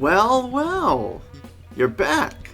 Well, you're back.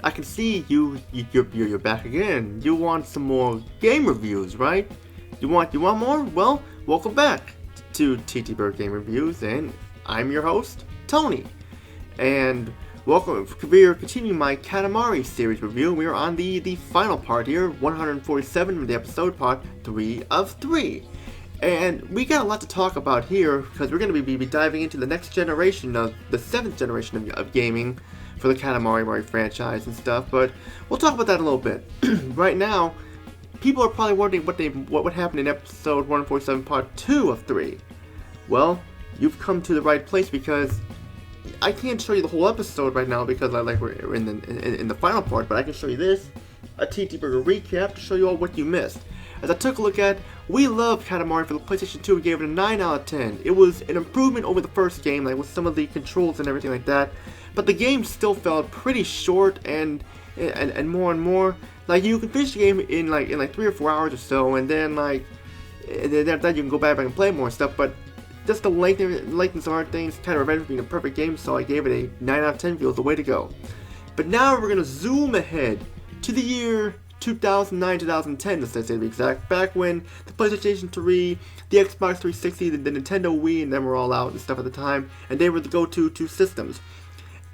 I can see you're back again. You want some more game reviews, right? You want more? Well, welcome back to TTBurger Game Reviews, and I'm your host, Tony. And welcome. We're continuing my Katamari Series review. We are on the final part here, 147 of the episode, part 3 of 3. And we got a lot to talk about here, because we're going to be diving into the next generation of, the 7th generation of gaming for the Katamari franchise and stuff, but we'll talk about that in a little bit. Right now, people are probably wondering what would happen in episode 147 part 2 of 3. Well, you've come to the right place, because I can't show you the whole episode right now because we're in the final part, but I can show you this, a TTBurger recap to show you all what you missed. As I took a look at, we love Katamari for the PlayStation 2, we gave it a 9 out of 10. It was an improvement over the first game, like with some of the controls and everything like that, but the game still felt pretty short and more. Like, you can finish the game in like 3 or 4 hours or so, and then then after that you can go back and play more stuff, but just the lengthness of our things kind of prevented being a perfect game, so I gave it a 9 out of 10, feels the way to go. But now we're going to zoom ahead to the year 2009-2010, let's say to be exact, back when the PlayStation 3, the Xbox 360, the Nintendo Wii, and them were all out and stuff at the time, and they were the go-to two systems.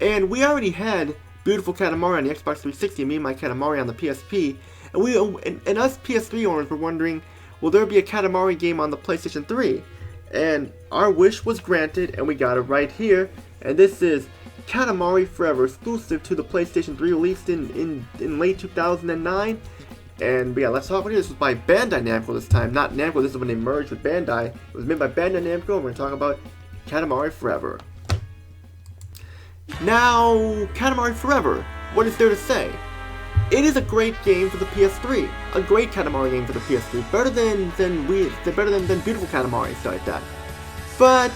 And we already had beautiful Katamari on the Xbox 360, and me and my Katamari on the PSP, and us PS3 owners were wondering, will there be a Katamari game on the PlayStation 3? And our wish was granted, and we got it right here, and this is Katamari Forever, exclusive to the PlayStation 3, released in late 2009. And yeah, let's talk about it. This was by Bandai Namco this time, not Namco. This is when they merged with Bandai. It was made by Bandai Namco, and we're going to talk about Katamari Forever. Now, Katamari Forever, what is there to say? It is a great game for the PS3, a great Katamari game for the PS3, better than beautiful Katamari, stuff like that. But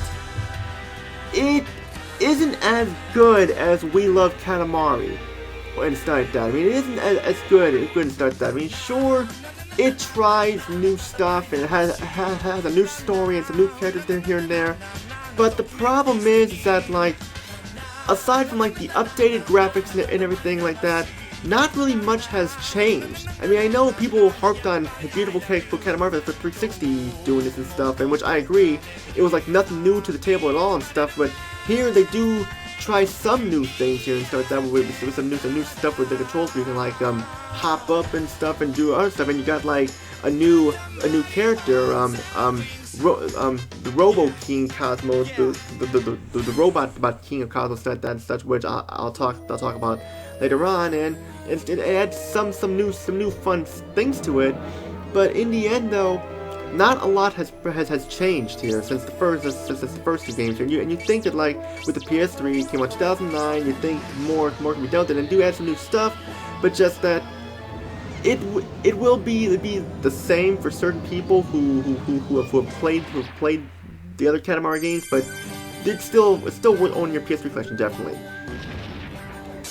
it isn't as good as We Love Katamari and stuff like that. I mean, it isn't as good and stuff like that. I mean, sure, it tries new stuff and it has a new story and some new characters here and there, but the problem is that, like, aside from like the updated graphics and everything like that, not really much has changed. I mean, I know people harped on beautiful Katamari for 360 doing this and stuff, and which I agree, it was like nothing new to the table at all and stuff, but here they do try some new things here and stuff like that, with some new stuff with the controls where you can like hop up and stuff and do other stuff, and you got like a new character, the Robo King Cosmos, the robot King of Cosmos, stuff like that and such, which I'll talk about later on, and it adds some new fun things to it. But in the end, though, not a lot has changed here since the first two games. And you think that, like, with the PS3, it came out 2009, you think more can be done, and do add some new stuff, but just that it will be the same for certain people who have played the other Katamari games, but it's still worth owning your PS3 collection, definitely.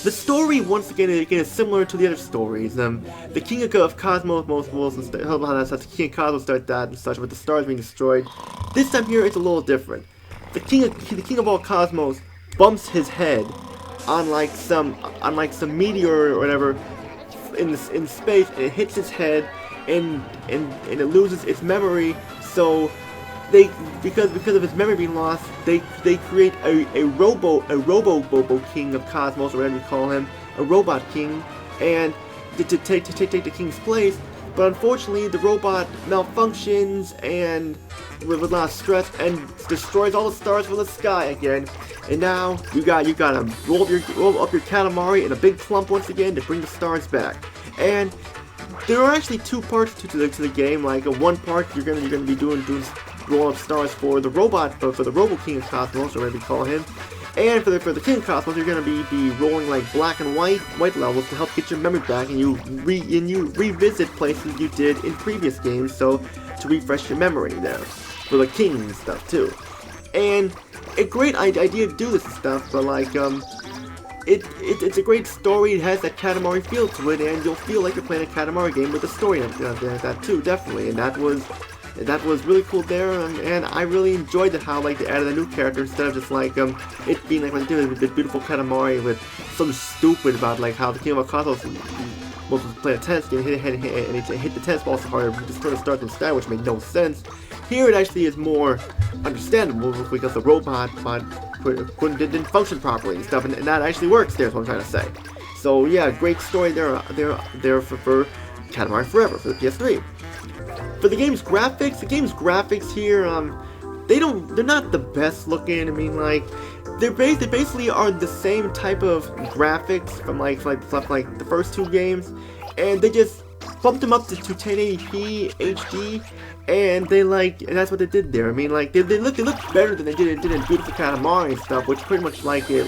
The story, once again, is similar to the other stories. The King of Cosmos, and stuff, the King of Cosmos started that and such, with the stars being destroyed. This time here, it's a little different. The King of all Cosmos bumps his head on like some meteor or whatever in space, and it hits his head, and it loses its memory. So because of his memory being lost, they create a robo king of Cosmos, or whatever you call him, a robot king, and to take the king's place. But unfortunately, the robot malfunctions and with a lot of stress and destroys all the stars from the sky again. And now you gotta roll up your Katamari in a big clump once again to bring the stars back. And there are actually two parts to the game. Like, one part you're gonna be doing roll up stars for the robot, for the Robo King of Cosmos, or whatever you call him, and for the King of Cosmos, you're gonna be rolling like black and white levels to help get your memory back, and you revisit places you did in previous games, so to refresh your memory there for the King and stuff too. And a great idea to do this and stuff, but like it's a great story. It has that Katamari feel to it, and you'll feel like you're playing a Katamari game with a story and everything like that too, definitely. And that was that was really cool there, and I really enjoyed it how like they added a new character instead of just like it being like what they did with the beautiful Katamari with something stupid about like how the King of Cosmos was playing a tennis game and hit the tennis ball so hard and just trying to start from style, which made no sense. Here it actually is more understandable because the robot didn't function properly and stuff, and that actually works there is what I'm trying to say. So yeah, great story there for Katamari Forever for the PS3. For the game's graphics here, they're not the best looking. I mean, like, they basically are the same type of graphics from like the first two games, and they just bumped them up to 1080p HD, and and that's what they did there. I mean, like, they look better than they did in Beautiful Katamari and stuff, which pretty much like a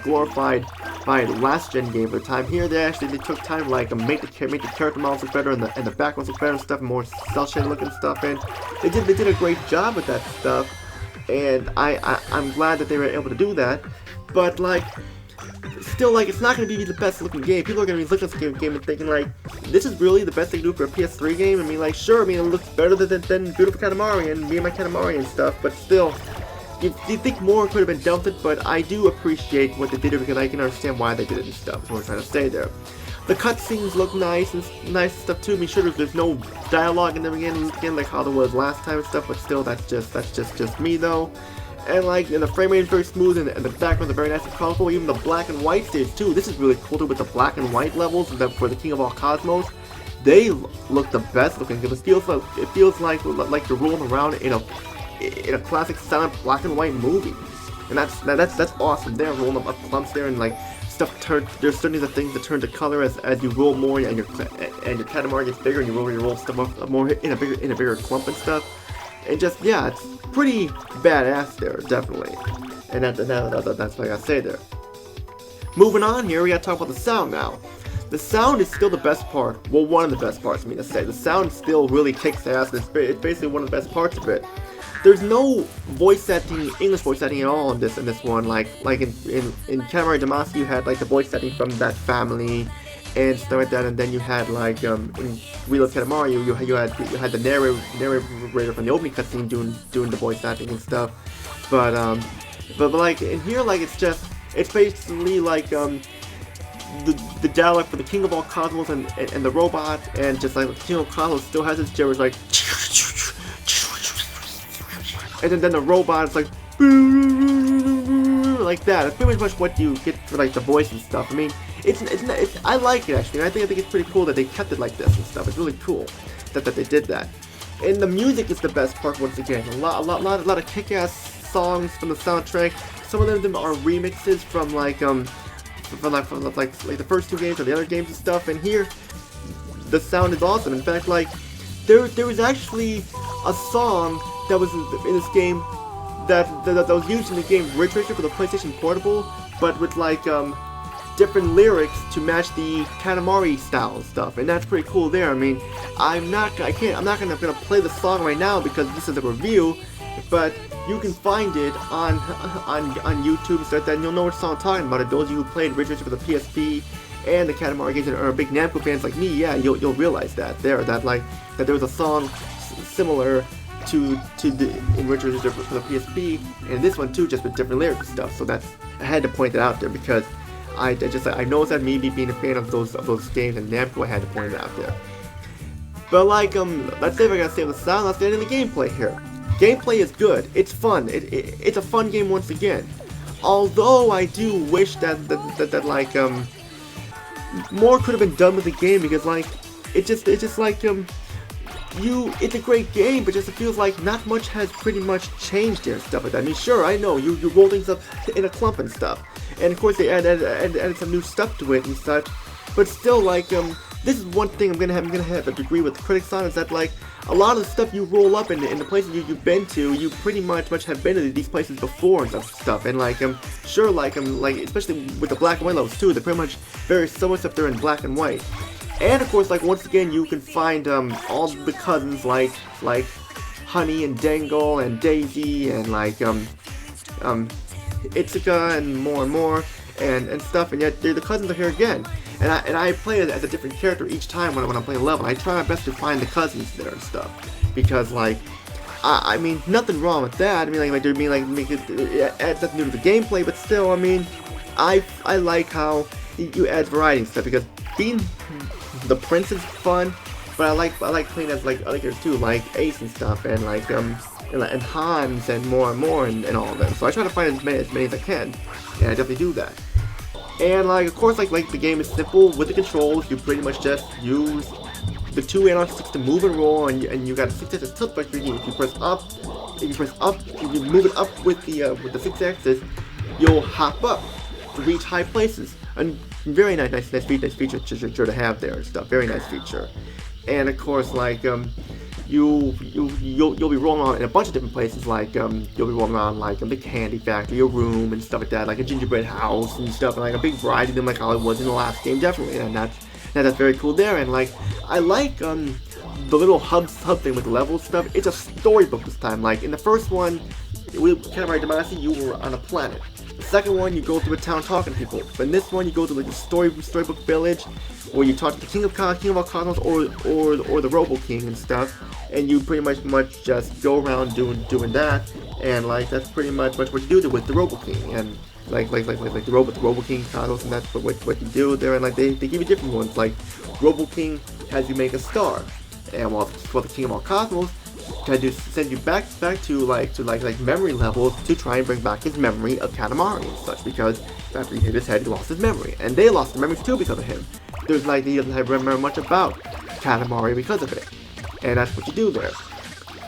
glorified by the last gen game of the time. Here they took time to like make the character models look better and the backgrounds look better and stuff, more cel shaded looking stuff, and they did a great job with that stuff, and I'm glad that they were able to do that. But like, still, like, it's not going to be the best looking game. People are going to be looking at this game and thinking like, this is really the best they can do for a PS3 game. I mean, like, sure, I mean, it looks better than Beautiful Katamari and Me and My Katamari and stuff, but still, you think more could have been dealt with, but I do appreciate what they did here because I can understand why they did it and stuff. That's what I'm trying to say there. The cutscenes look nice and stuff too. I mean, sure, there's no dialogue in them again like how there was last time and stuff, but still, that's just me though. And like, and the frame rate is very smooth, and the backgrounds are very nice and colorful. Even the black and white stage too. This is really cool too with the black and white levels for the King of All Cosmos. They look the best looking because it feels like you're rolling around in a classic silent black and white movie, and that's awesome. They're rolling up clumps there, and like stuff there's certain things that turn to color as you roll more, and your Katamari gets bigger, and you roll stuff up more in a bigger clump and stuff. And just, yeah, it's pretty badass there, definitely. And that's what I gotta say there. Moving on here, we gotta talk about the sound now. The sound is still the best part. Well, one of the best parts, I mean to say. The sound still really kicks ass, and it's basically one of the best parts of it. There's no English voice acting at all in this one. Like in Katamari Damacy, you had like the voice acting from that family and stuff like that, and then you had like in Real Katamari, you had the narrator from the opening cutscene doing the voice acting and stuff. But like in here, like it's basically like the dialogue for the King of All Cosmos and the robot, and just like the King of Cosmos still has its gibberish like, and then the robot is like like that. It's pretty much what you get for like the voice and stuff. I mean, I like it actually. I think it's pretty cool that they kept it like this and stuff. It's really cool that they did that. And the music is the best part once again. A lot of kick-ass songs from the soundtrack. Some of them are remixes from like the first two games or the other games and stuff. And here, the sound is awesome. In fact, like there was actually a song that was in this game that was used in the game Ridge Racer for the PlayStation Portable, but with like different lyrics to match the Katamari style and stuff, and that's pretty cool there. I mean, I'm not gonna play the song right now because this is a review, but you can find it on YouTube and stuff, and you'll know what song I'm talking about. Those of you who played Ridge Racer for the PSP and the Katamari games and are big Namco fans like me, yeah, you'll realize that there was a song similar to in Ridge Racer for the PSP, and this one too, just with different lyrics and stuff. So I had to point that out there because I noticed that me being a fan of those games and Namco, I had to point it out there. But like let's say if I gotta say the sound, let's get into the gameplay here. Gameplay is good. It's fun. It's a fun game once again. Although I do wish that like more could have been done with the game because like it's just like it's a great game, but just it feels like not much has pretty much changed there and stuff like that. I mean, sure, I know you roll things up in a clump and stuff, and of course they added some new stuff to it and such. But still, like this is one thing I'm gonna have to agree with critics on, is that like a lot of the stuff you roll up in the places you've been to, you pretty much have been to these places before and stuff. And like sure, like especially with the black and white levels too, they're pretty much very similar stuff. They're in black and white. And of course, like once again, you can find all the cousins like Honey and Dangle and Daisy and like Itsuka and more and stuff. And yet the cousins are here again. and I play it as a different character each time when I'm playing a level. I try my best to find the cousins there and stuff, because like, I mean, nothing wrong with that. I mean, it adds something new to the gameplay, but still, I mean, I like how you add variety and stuff, because being the prince is fun, but I like playing as like other characters too, like Ace and stuff, and like and Hans and more and all of them. So I try to find as many as I can, and I definitely do that. And like, of course, like the game is simple with the controls. You pretty much just use the 2 analog sticks to move and roll, and you got a 6-axis tilt vector. If you press up, if you move it up with the 6-axis, you'll hop up to reach high places. And very nice feature to have there and stuff. Very nice feature. And of course, like you'll be rolling around in a bunch of different places. Like you'll be rolling around like the candy factory, your room, and stuff like that. Like a gingerbread house and stuff, and like a big variety of them, like how it was in the last game, definitely. And that's very cool there. And like, I like the little hub thing with the level stuff. It's a storybook this time. Like in the first one, with Katamari Damacy, you were on a planet. The second one, you go through a town talking to people. But in this one, you go to like the storybook village, where you talk to the King of all Cosmos, or the Robo King and stuff. And you pretty much just go around doing that. And like, that's pretty much what you do with the Robo King. And like the Robo King Cosmos, and that's what you do there. And like, they give you different ones. Like Robo King has you make a star, and while the King of all Cosmos try to send you back to memory levels to try and bring back his memory of Katamari and such, because after he hit his head, he lost his memory, and they lost their memories too because of him. There's like, he doesn't remember much about Katamari because of it, and that's what you do there.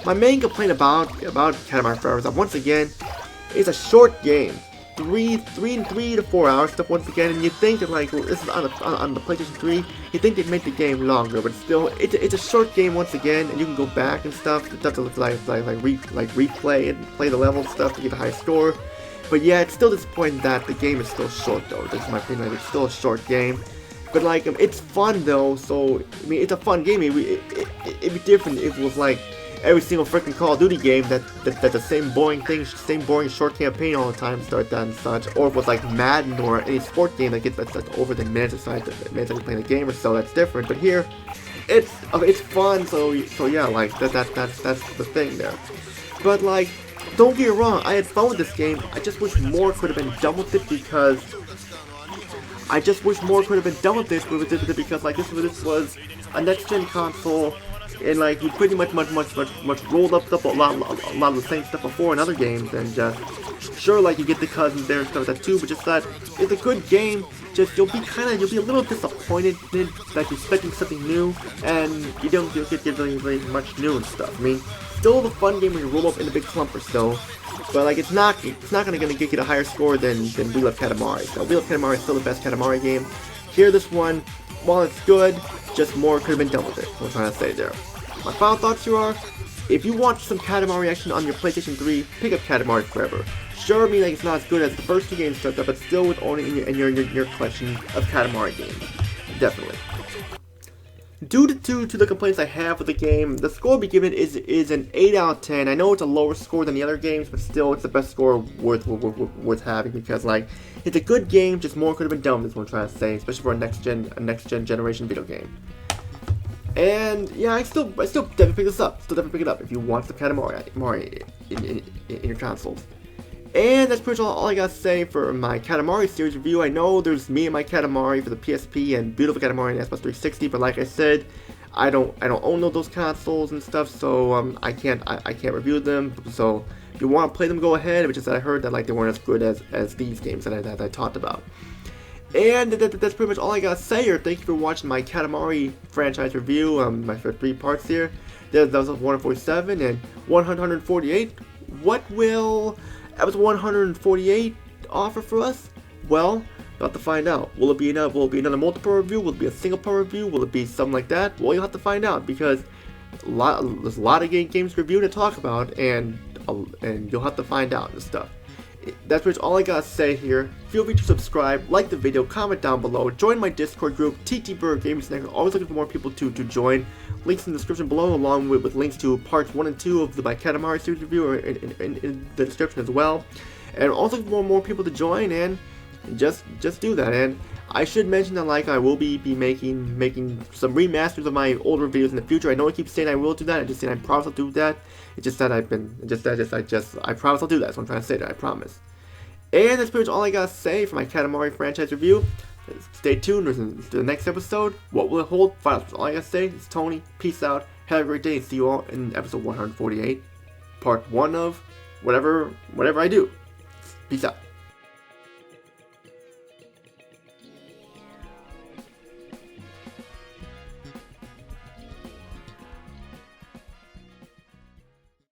My main complaint about Katamari Forever is that, once again, it's a short game. 3 to 4 hours stuff once again, and you think that like, this is on the PlayStation 3, you think they'd make the game longer, but still, it's a short game once again, and you can go back and stuff to replay and play the level stuff to get a high score. But yeah, it's still disappointing that the game is still short though. This is my opinion. Like, it's still a short game, but like, it's fun though. So I mean, it's a fun game. It'd be different if it was like every single freaking Call of Duty game that's the same boring thing, same boring short campaign all the time, start that and such, or if it was like Madden or any sport game that's over the minutes aside, minutes that you're playing the game or so, that's different. But here, it's fun, so yeah, like that's the thing there. But like, don't get me wrong, I had fun with this game. I just wish more could have been done with it, because like, this was a next gen console. And like, you pretty much rolled up a lot of the same stuff before in other games, and just sure, like, you get the cousins there and stuff like that too, but just that it's a good game. Just you'll be a little disappointed that you're expecting something new, and you don't get really much new and stuff. I mean, still the fun game when you roll up in the big clumper still, but like, it's not gonna get you a higher score than We Love Katamari. So We Love Katamari is still the best Katamari game. Here, this one, while it's good, just more could have been done with it. What I'm trying to say there. My final thoughts here are, if you want some Katamari action on your PlayStation 3, pick up Katamari Forever. Sure, I mean, like, it's not as good as the first 2 games stuff, but still with owning in your collection of Katamari games. Definitely. Due to the complaints I have with the game, the score I'll be given is an 8 out of 10. I know it's a lower score than the other games, but still, it's the best score worth having, because like, it's a good game, just more could have been done with this one, I'm trying to say, especially for a next gen generation video game. And yeah, I still definitely pick this up. Still definitely pick it up if you want the Katamari in your consoles. And that's pretty much all I gotta say for my Katamari series review. I know there's me and my Katamari for the PSP and Beautiful Katamari and Xbox 360, but like I said, I don't own those consoles and stuff, so I can't review them. So if you want to play them, go ahead. But just that I heard that like they weren't as good as these games that I talked about. And that's pretty much all I gotta say here. Thank you for watching my Katamari franchise review. My first 3 parts here. That was 147 and 148. What will episode 148 offer for us? Well, you'll have to find out. Will it be another multiple review? Will it be a single part review? Will it be something like that? Well, you'll have to find out, because there's a lot of games to review to talk about, and you'll have to find out and stuff. That's pretty much all I gotta say here. Feel free to subscribe, like the video, comment down below, join my Discord group, TTBurger Gaming Snack. Always looking for more people to join. Links in the description below, along with links to parts 1 and 2 of my Katamari series review are in the description as well. And also for more people to join, and just do that. And I should mention that like I will be making some remasters of my older videos in the future. I know I keep saying I will do that. I just saying I promise I'll do that. It's just that I promise I'll do that. So I'm trying to say that I promise. And that's pretty much all I gotta say for my Katamari franchise review. Stay tuned to the next episode. What will it hold? That's all I gotta say. It's Tony. Peace out. Have a great day. See you all in episode 148, part 1 of whatever I do. Peace out.